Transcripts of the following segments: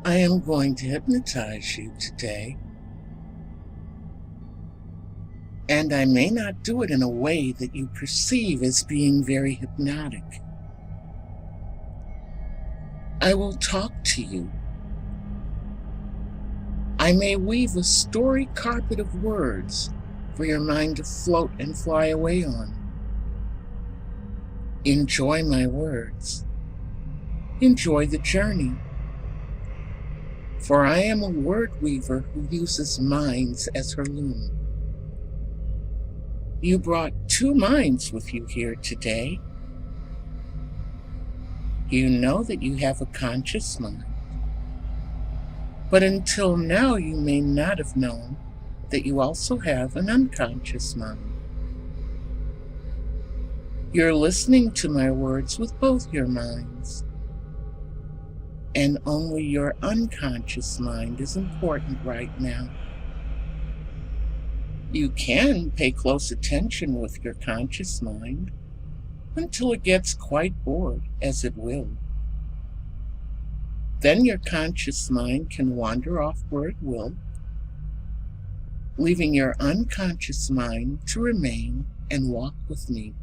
I am going to hypnotize you today, and I may not do it in a way that you perceive as being very hypnotic. I will talk to you. I may weave a story carpet of words for your mind to float and fly away on. Enjoy my words. Enjoy the journey. For I am a word weaver who uses minds as her loom. You brought two minds with you here today. You know that you have a conscious mind, but until now you may not have known that you also have an unconscious mind. You're listening to my words with both your minds, and only your unconscious mind is important right now. You can pay close attention with your conscious mind until it gets quite bored, as it will. Then your conscious mind can wander off where it will, leaving your unconscious mind to remain and walk with me.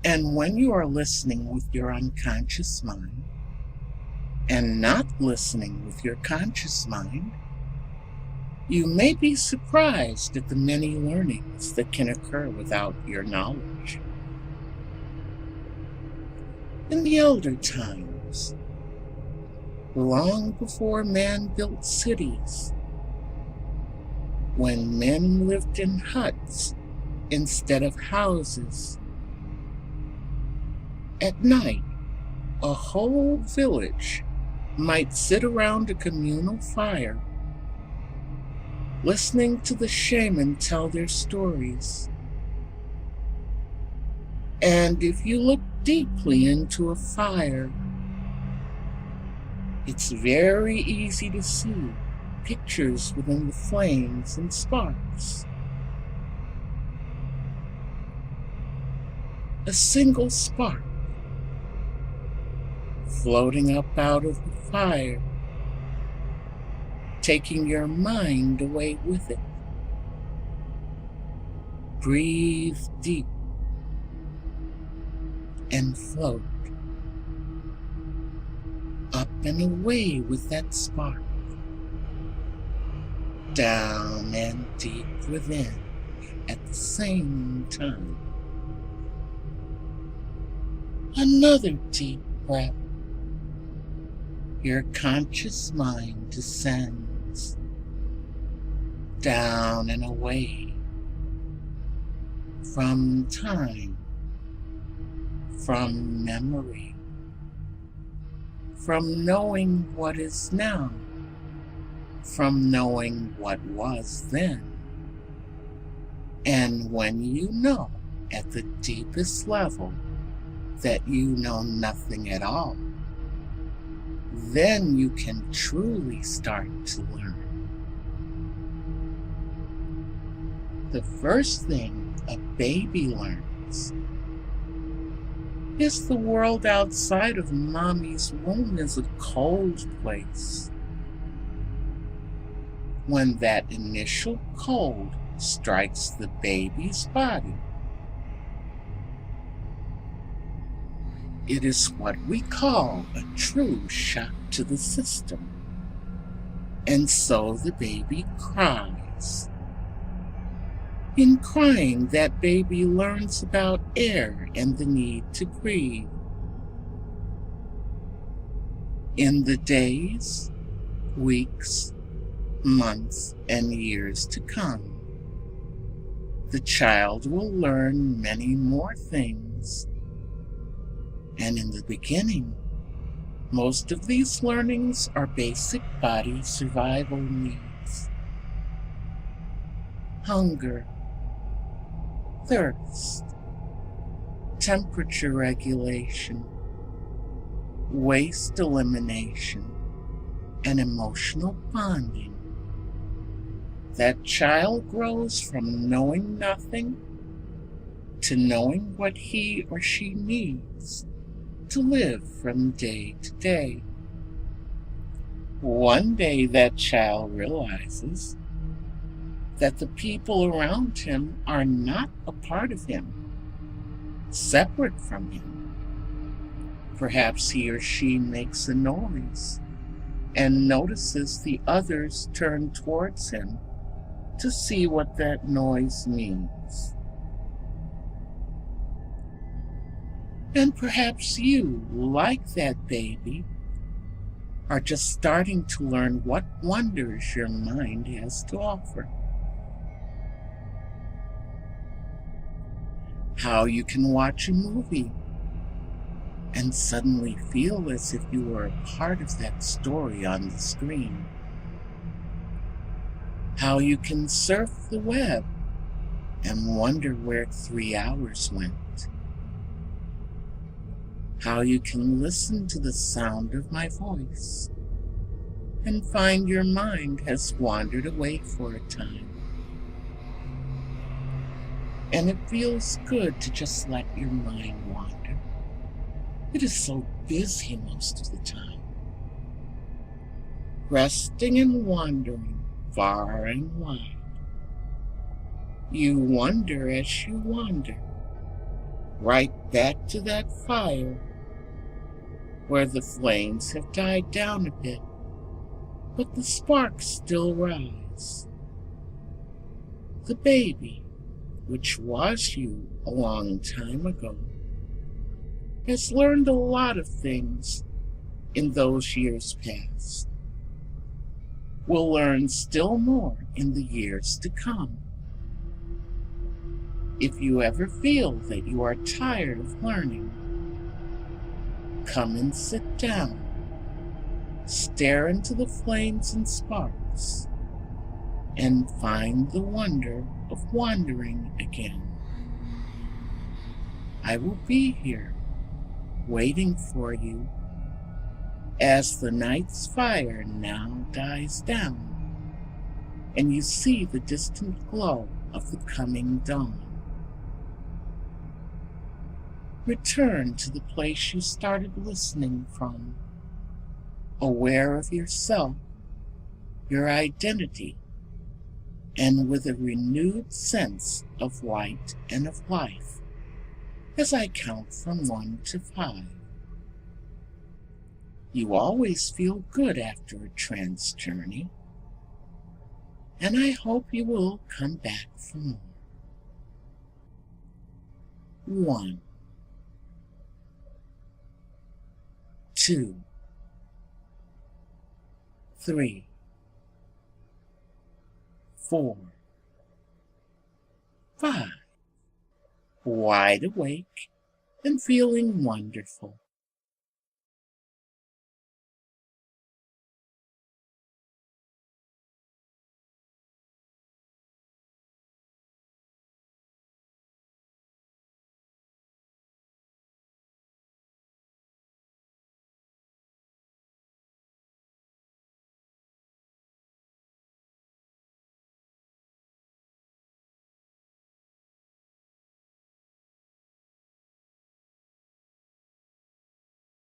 And when you are listening with your unconscious mind and not listening with your conscious mind, you may be surprised at the many learnings that can occur without your knowledge. In the elder times, long before man built cities, when men lived in huts instead of houses, at night, a whole village might sit around a communal fire, listening to the shaman tell their stories. And if you look deeply into a fire, it's very easy to see pictures within the flames and sparks. A single spark floating up out of the fire, taking your mind away with it. Breathe deep and float up and away with that spark, down and deep within at the same time. Another deep breath. Your conscious mind descends down and away from time, from memory, from knowing what is now, from knowing what was then. And when you know at the deepest level that you know nothing at all, then you can truly start to learn. The first thing a baby learns is the world outside of mommy's womb is a cold place. When that initial cold strikes the baby's body, it is what we call a true shock to the system. And so the baby cries. In crying, that baby learns about air and the need to breathe. In the days, weeks, months, and years to come, the child will learn many more things. And in the beginning, most of these learnings are basic body survival needs. Hunger, thirst, temperature regulation, waste elimination, and emotional bonding. That child grows from knowing nothing to knowing what he or she needs to to live from day to day. One day that child realizes that the people around him are not a part of him, separate from him. Perhaps he or she makes a noise and notices the others turn towards him to see what that noise means. And perhaps you, like that baby, are just starting to learn what wonders your mind has to offer. How you can watch a movie and suddenly feel as if you were a part of that story on the screen. How you can surf the web and wonder where 3 hours went. How you can listen to the sound of my voice and find your mind has wandered away for a time. And it feels good to just let your mind wander. It is so busy most of the time, resting and wandering far and wide. You wonder as you wander, right back to that fire where the flames have died down a bit, but the sparks still rise. The baby, which was you a long time ago, has learned a lot of things in those years past. Will learn still more in the years to come. If you ever feel that you are tired of learning, come and sit down, stare into the flames and sparks, and find the wonder of wandering again. I will be here, waiting for you, as the night's fire now dies down, and you see the distant glow of the coming dawn. Return to the place you started listening from, aware of yourself, your identity, and with a renewed sense of light and of life, as I count from 1 to 5. You always feel good after a trance journey, and I hope you will come back for more. 1, 2, 3, 4, 5. Wide awake and feeling wonderful.